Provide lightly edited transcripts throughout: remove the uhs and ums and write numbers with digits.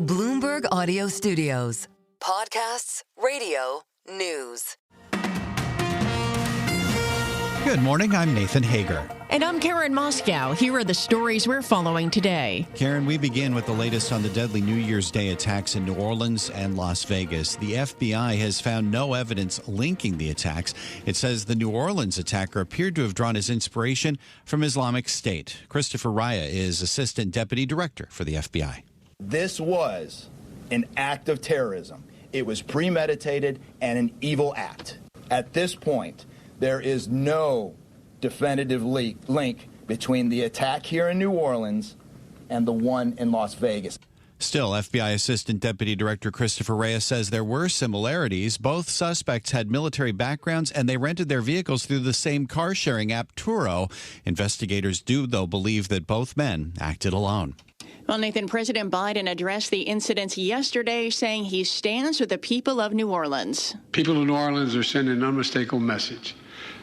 Bloomberg Audio Studios. Podcasts, radio, news. Good morning, I'm Nathan Hager. And I'm Karen Moscow. Here are the stories we're following today. Karen, we begin with the latest on the deadly New Year's Day attacks in New Orleans and Las Vegas. The FBI has found no evidence linking the attacks. It says the New Orleans attacker appeared to have drawn his inspiration from Islamic State. Christopher Raya is Assistant Deputy Director for the FBI. This was an act of terrorism. It was premeditated and an evil act. At this point, there is no definitive link between the attack here in New Orleans and the one in Las Vegas. Still, FBI Assistant Deputy Director Christopher Reyes says there were similarities. Both suspects had military backgrounds and they rented their vehicles through the same car-sharing app, Turo. Investigators do, though, believe that both men acted alone. Well, Nathan, President Biden addressed the incidents yesterday, saying he stands with the people of New Orleans. People of New Orleans are sending an unmistakable message.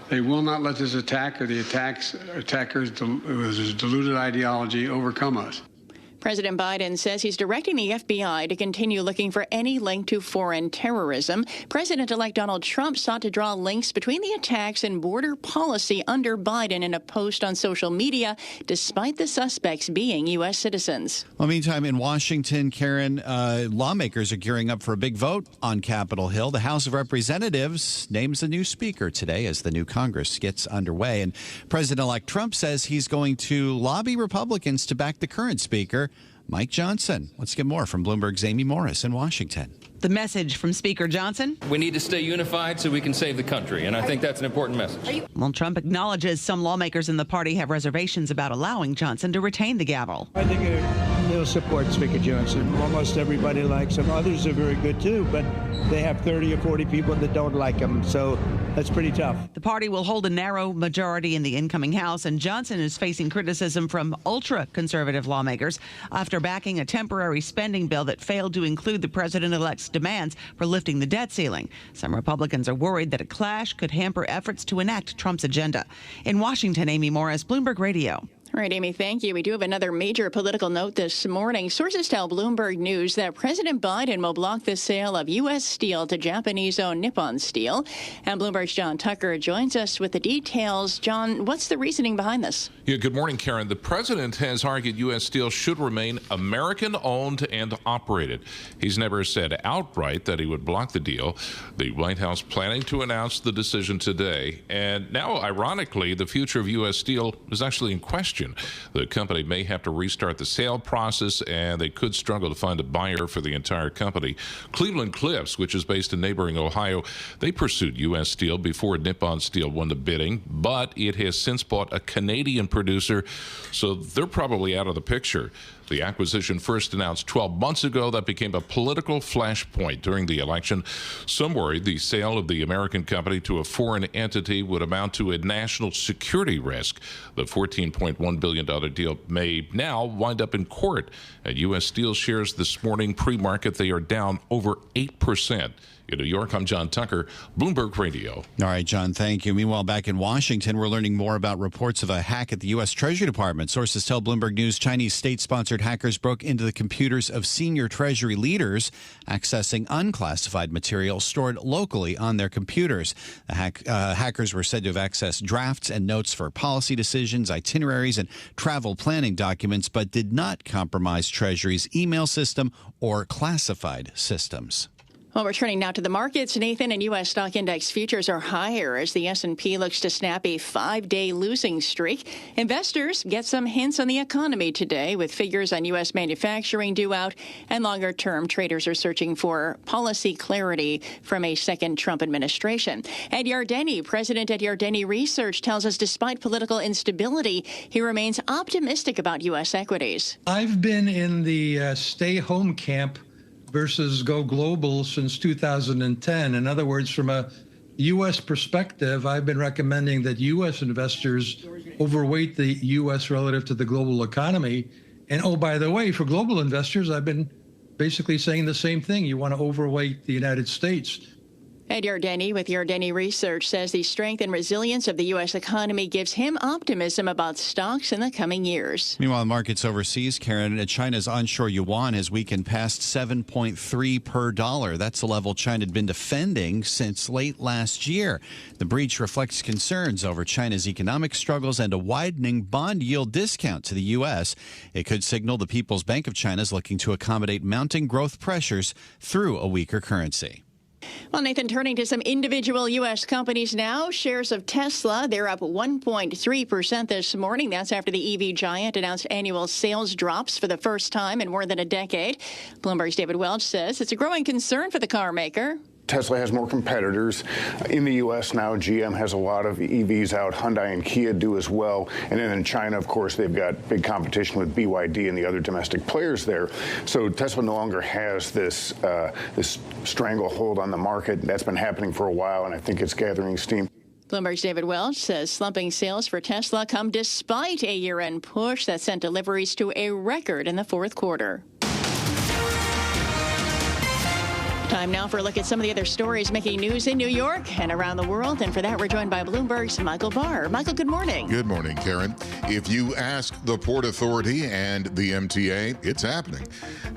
They will not let this attack or the attackers with his deluded ideology overcome us. President Biden says he's directing the FBI to continue looking for any link to foreign terrorism. President-elect Donald Trump sought to draw links between the attacks and border policy under Biden in a post on social media, despite the suspects being U.S. citizens. Well, meantime, in Washington, Karen, lawmakers are gearing up for a big vote on Capitol Hill. The House of Representatives names a new speaker today as the new Congress gets underway. And President-elect Trump says he's going to lobby Republicans to back the current speaker, Mike Johnson. Let's get more from Bloomberg's Amy Morris in Washington. The message from Speaker Johnson: we need to stay unified so we can save the country, and I think that's an important message. Well, Trump acknowledges some lawmakers in the party have reservations about allowing Johnson to retain the gavel. I think they'll support Speaker Johnson. Almost everybody likes him. Others are very good, too, but they have 30 or 40 people that don't like him, so that's pretty tough. The party will hold a narrow majority in the incoming House, and Johnson is facing criticism from ultra-conservative lawmakers after backing a temporary spending bill that failed to include the president-elect's demands for lifting the debt ceiling. Some Republicans are worried that a clash could hamper efforts to enact Trump's agenda. In Washington, Amy Morris, Bloomberg Radio. All right, Amy, thank you. We do have another major political note this morning. Sources tell Bloomberg News that President Biden will block the sale of U.S. steel to Japanese-owned Nippon Steel. And Bloomberg's John Tucker joins us with the details. John, what's the reasoning behind this? Yeah, good morning, Karen. The president has argued U.S. Steel should remain American-owned and operated. He's never said outright that he would block the deal. The White House planning to announce the decision today. And now, ironically, the future of U.S. Steel is actually in question. The company may have to restart the sale process, and they could struggle to find a buyer for the entire company. Cleveland Cliffs, which is based in neighboring Ohio, they pursued U.S. Steel before Nippon Steel won the bidding, but it has since bought a Canadian producer, so they're probably out of the picture. The acquisition first announced 12 months ago. That became a political flashpoint during the election. Some worried the sale of the American company to a foreign entity would amount to a national security risk. The $14.1 billion deal may now wind up in court. At U.S. Steel shares this morning, pre-market, they are down over 8%. In New York, I'm John Tucker, Bloomberg Radio. All right, John, thank you. Meanwhile, back in Washington, we're learning more about reports of a hack at the U.S. Treasury Department. Sources tell Bloomberg News Chinese state-sponsored hackers broke into the computers of senior Treasury leaders, accessing unclassified material stored locally on their computers. The hackers were said to have accessed drafts and notes for policy decisions, itineraries, and travel planning documents, but did not compromise Treasury's email system or classified systems. Well, we're turning now to the markets, Nathan, and U.S. stock index futures are higher as the S&P looks to snap a 5-day losing streak. Investors get some hints on the economy today with figures on U.S. manufacturing due out, and longer-term traders are searching for policy clarity from a second Trump administration. Ed Yardeni, president at Yardeni Research, tells us despite political instability, he remains optimistic about U.S. equities. I've been in the stay-home camp versus go global since 2010. In other words, from a U.S. perspective, I've been recommending that U.S. investors overweight the U.S. relative to the global economy. And oh, by the way, for global investors, I've been basically saying the same thing. You want to overweight the United States. Ed Yardeni with Yardeni Research says the strength and resilience of the U.S. economy gives him optimism about stocks in the coming years. Meanwhile, markets overseas, Karen, China's onshore yuan has weakened past 7.3 per dollar. That's the level China had been defending since late last year. The breach reflects concerns over China's economic struggles and a widening bond yield discount to the U.S. It could signal the People's Bank of China is looking to accommodate mounting growth pressures through a weaker currency. Well, Nathan, turning to some individual U.S. companies now. Shares of Tesla, they're up 1.3% this morning. That's after the EV giant announced annual sales drops for the first time in more than a decade. Bloomberg's David Welch says it's a growing concern for the car maker. Tesla has more competitors in the U.S. now. GM has a lot of EVs out. Hyundai and Kia do as well. And then in China, of course, they've got big competition with BYD and the other domestic players there. So Tesla no longer has this stranglehold on the market. That's been happening for a while, and I think it's gathering steam. Bloomberg's David Welch says slumping sales for Tesla come despite a year-end push that sent deliveries to a record in the fourth quarter. Time now for a look at some of the other stories making news in New York and around the world. And for that, we're joined by Bloomberg's Michael Barr. Michael, good morning. Good morning, Karen. If you ask the Port Authority and the MTA, it's happening.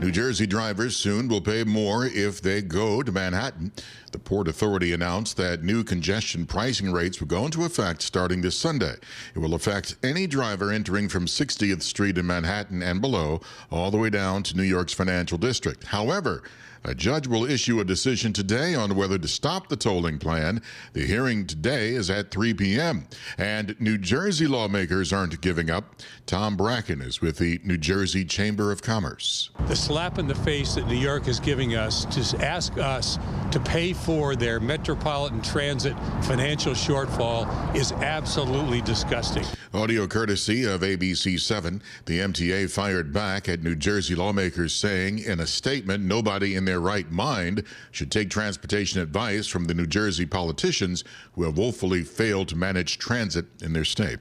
New Jersey drivers soon will pay more if they go to Manhattan. The Port Authority announced that new congestion pricing rates will go into effect starting this Sunday. It will affect any driver entering from 60th Street in Manhattan and below, all the way down to New York's Financial District. However, a judge will issue a decision today on whether to stop the tolling plan. The hearing today is at 3 p.m. And New Jersey lawmakers aren't giving up. Tom Bracken is with the New Jersey Chamber of Commerce. The slap in the face that New York is giving us to ask us to pay for their Metropolitan Transit financial shortfall is absolutely disgusting. Audio courtesy of ABC 7. The MTA fired back at New Jersey lawmakers, saying in a statement, nobody in their right mind should take transportation advice from the New Jersey politicians who have woefully failed to manage transit in their state.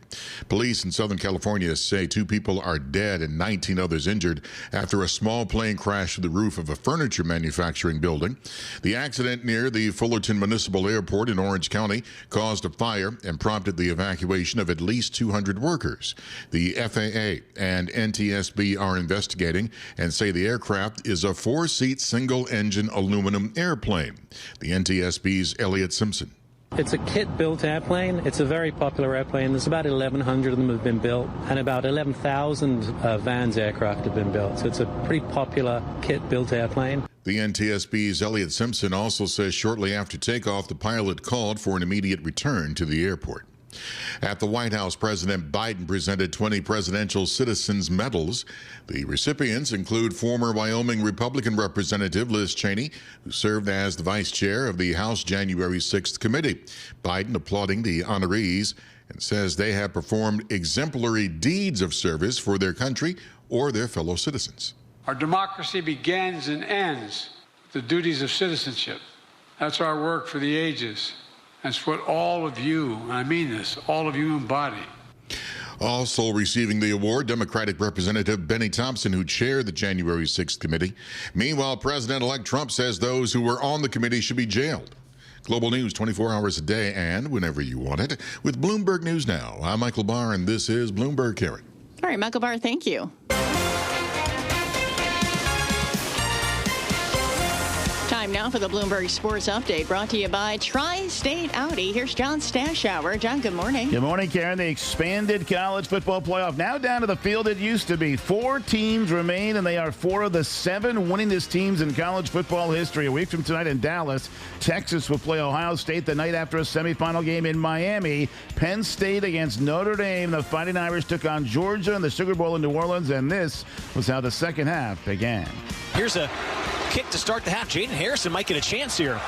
Police in Southern California say 2 people are dead and 19 others injured after a small plane crashed to the roof of a furniture manufacturing building. The accident near the Fullerton Municipal Airport in Orange County caused a fire and prompted the evacuation of at least 200 workers. The FAA and NTSB are investigating and say the aircraft is a 4-seat single-engine aluminum airplane. The NTSB's Elliot Simpson. It's a kit-built airplane. It's a very popular airplane. There's about 1,100 of them have been built, and about 11,000 Vans aircraft have been built. So it's a pretty popular kit-built airplane. The NTSB's Elliot Simpson also says shortly after takeoff, the pilot called for an immediate return to the airport. At the White House, President Biden presented 20 Presidential Citizens Medals. The recipients include former Wyoming Republican Representative Liz Cheney, who served as the vice chair of the House January 6th committee. Biden applauding the honorees and says they have performed exemplary deeds of service for their country or their fellow citizens. Our democracy begins and ends with the duties of citizenship. That's our work for the ages. That's what all of you, and I mean this, all of you embody. Also receiving the award, Democratic Representative Benny Thompson, who chaired the January 6th committee. Meanwhile, President-elect Trump says those who were on the committee should be jailed. Global news 24 hours a day and whenever you want it. With Bloomberg News Now, I'm Michael Barr, and this is Bloomberg, Karen. All right, Michael Barr, thank you. Time now for the Bloomberg Sports Update, brought to you by Tri-State Audi. Here's John Stashower. John, good morning. Good morning, Karen. The expanded college football playoff now down to the field it used to be. 4 teams remain, and they are 4 of the 7 winningest teams in college football history. A week from tonight in Dallas, Texas will play Ohio State the night after a semifinal game in Miami. Penn State against Notre Dame. The Fighting Irish took on Georgia in the Sugar Bowl in New Orleans, and this was how the second half began. Here's a kick to start the half. Jaden Harrison might get a chance here.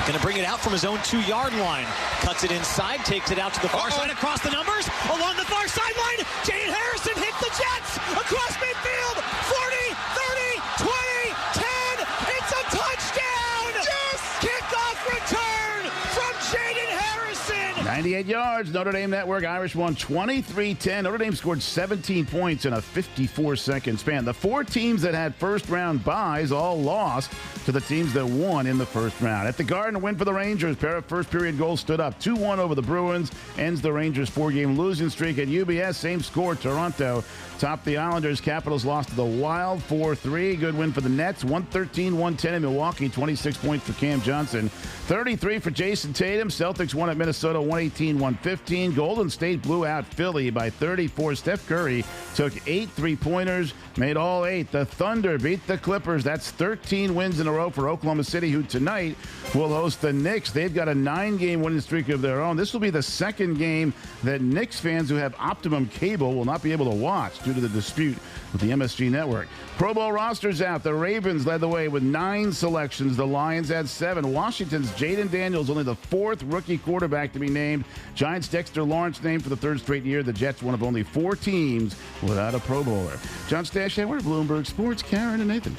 Going to bring it out from his own 2-yard line. Cuts it inside, takes it out to the far side, across the numbers, along the far sideline. Jaden Harrison hit the Jets across midfield. 40, 30, 20, 10. It's a touchdown. Yes! Kickoff return from Jaden Harrison. 88 yards. Notre Dame Network Irish won 23-10. Notre Dame scored 17 points in a 54-second span. The 4 teams that had first-round byes all lost to the teams that won in the first round. At the Garden, a win for the Rangers. Pair of first-period goals stood up. 2-1 over the Bruins. Ends the Rangers' 4-game losing streak. At UBS, same score. Toronto topped the Islanders. Capitals lost to the Wild 4-3. Good win for the Nets. 113-110 in Milwaukee. 26 points for Cam Johnson. 33 for Jason Tatum. Celtics won at Minnesota 118-115. Golden State blew out Philly by 34. Steph Curry took 8 3-pointers, made all 8. The Thunder beat the Clippers. That's 13 wins in a row for Oklahoma City, who tonight will host the Knicks. They've got a 9-game winning streak of their own. This will be the second game that Knicks fans who have Optimum Cable will not be able to watch due to the dispute with the MSG network. Pro Bowl rosters out. The Ravens led the way with 9 selections. The Lions had 7. Washington's Jaden Daniels, only the 4th rookie quarterback to be named. Giants' Dexter Lawrence named for the 3rd straight year. The Jets, one of only 4 teams without a Pro Bowler. John Stashak, we're Bloomberg Sports. Karen and Nathan.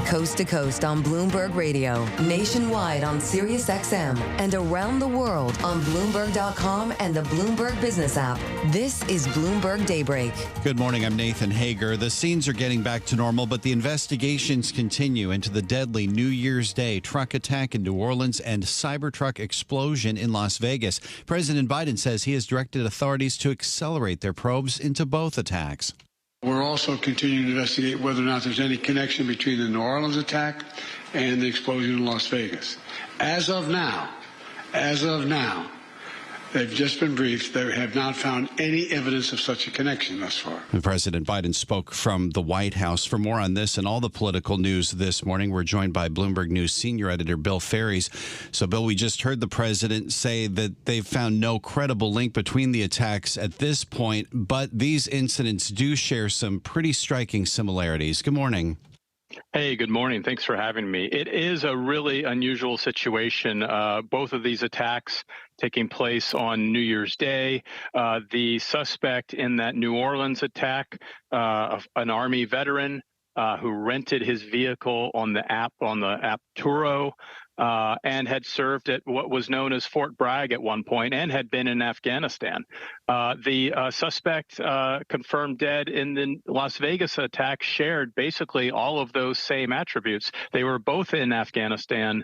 Coast to coast on Bloomberg Radio, nationwide on Sirius XM, and around the world on Bloomberg.com and the Bloomberg Business app. This is Bloomberg Daybreak. Good morning. I'm Nathan Hager. The scenes are getting back to normal, but the investigations continue into the deadly New Year's Day truck attack in New Orleans and Cybertruck explosion in Las Vegas. President Biden says he has directed authorities to accelerate their probes into both attacks. We're also continuing to investigate whether or not there's any connection between the New Orleans attack and the explosion in Las Vegas. As of now, they've just been briefed. They have not found any evidence of such a connection thus far. President Biden spoke from the White House. For more on this and all the political news this morning, we're joined by Bloomberg News senior editor Bill Ferries. So, Bill, we just heard the president say that they've found no credible link between the attacks at this point, but these incidents do share some pretty striking similarities. Good morning. Hey, good morning. Thanks for having me. It is a really unusual situation. Both of these attacks taking place on New Year's Day. The suspect in that New Orleans attack, an Army veteran who rented his vehicle on the app Turo, and had served at what was known as Fort Bragg at one point and had been in Afghanistan. The suspect confirmed dead in the Las Vegas attack shared basically all of those same attributes. They were both in Afghanistan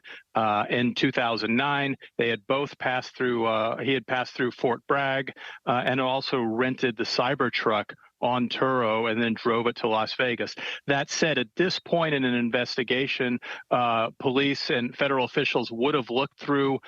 in 2009. They had both passed through, he had passed through Fort Bragg and also rented the Cybertruck on Turo and then drove it to Las Vegas. That said, at this point in an investigation, police and federal officials would have looked through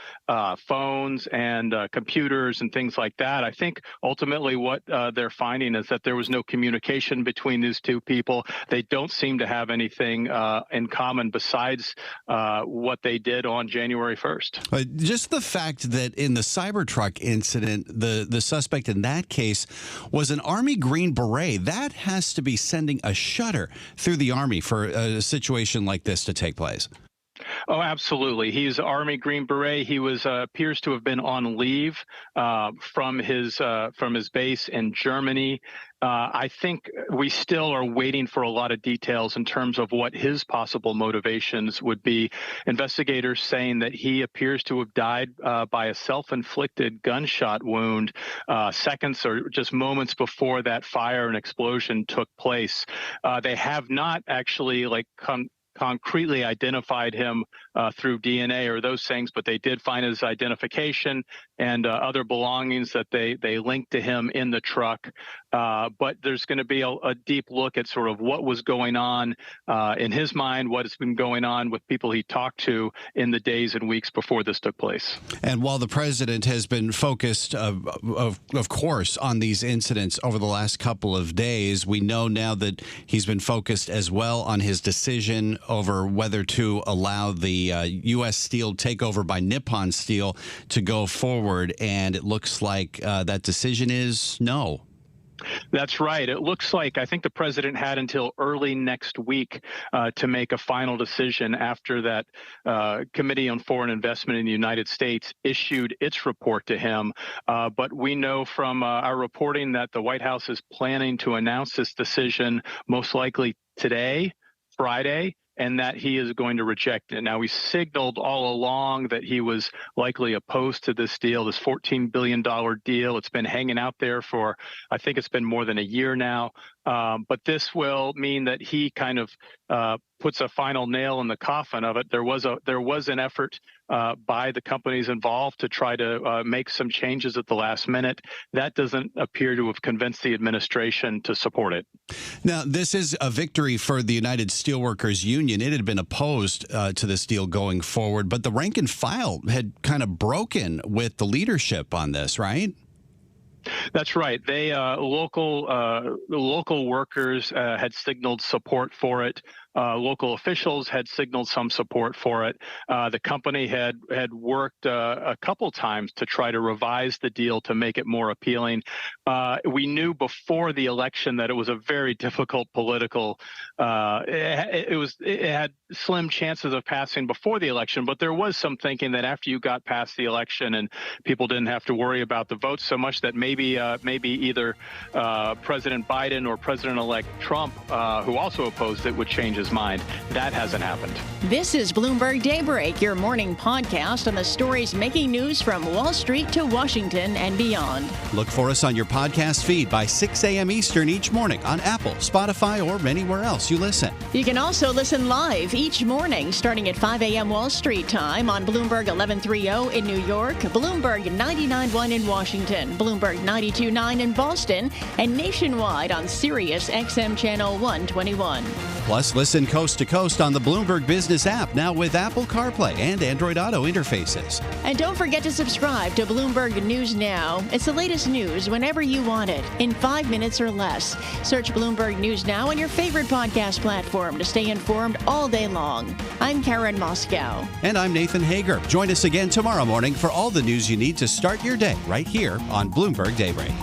phones and computers and things like that. I think ultimately what they're finding is that there was no communication between these two people. They don't seem to have anything in common besides what they did on January 1st. Just the fact that in the Cybertruck incident, the suspect in that case was an Army Green Beret, that has to be sending a shudder through the Army for a situation like this to take place. Oh, absolutely. He's Army Green Beret. He was appears to have been on leave from his base in Germany. I think we still are waiting for a lot of details in terms of what his possible motivations would be. Investigators saying that he appears to have died by a self-inflicted gunshot wound seconds or just moments before that fire and explosion took place. They have not actually concretely identified him through DNA or those things, but they did find his identification and other belongings that they linked to him in the truck. But there's going to be a deep look at sort of what was going on in his mind, what has been going on with people he talked to in the days and weeks before this took place. And while the president has been focused, of course, on these incidents over the last couple of days, we know now that he's been focused as well on his decision over whether to allow the U.S. Steel takeover by Nippon Steel to go forward. And it looks like that decision is no. That's right. It looks like I think the president had until early next week to make a final decision after that Committee on Foreign Investment in the United States issued its report to him. But we know from our reporting that the White House is planning to announce this decision most likely today, Friday, and that he is going to reject it. Now, he signaled all along that he was likely opposed to this deal, this $14 billion deal. It's been hanging out there for, I think it's been more than a year now. But this will mean that he kind of puts a final nail in the coffin of it. There was an effort by the companies involved to try to make some changes at the last minute. That doesn't appear to have convinced the administration to support it. Now, this is a victory for the United Steelworkers Union. It had been opposed to this deal going forward, but the rank and file had kind of broken with the leadership on this, right? That's right. They local workers had signaled support for it. Local officials had signaled some support for it. The company had worked a couple times to try to revise the deal to make it more appealing. We knew before the election that it was a very difficult political. It had slim chances of passing before the election, but there was some thinking that after you got past the election and people didn't have to worry about the votes so much, that maybe either President Biden or President-elect Trump, who also opposed it, would change his mind. That hasn't happened. This is Bloomberg Daybreak, your morning podcast on the stories making news from Wall Street to Washington and beyond. Look for us on your podcast feed by 6 a.m. Eastern each morning on Apple, Spotify, or anywhere else you listen. You can also listen live each morning starting at 5 a.m. Wall Street time on Bloomberg 1130 in New York, Bloomberg 99.1 in Washington, Bloomberg 92.9 in Boston, and nationwide on Sirius XM Channel 121. Plus, listen coast to coast on the Bloomberg Business app, now with Apple CarPlay and Android Auto interfaces. And don't forget to subscribe to Bloomberg News Now. It's the latest news whenever you want it, in 5 minutes or less. Search Bloomberg News Now on your favorite podcast platform to stay informed all day long. I'm Karen Moscow. And I'm Nathan Hager. Join us again tomorrow morning for all the news you need to start your day right here on Bloomberg Daybreak.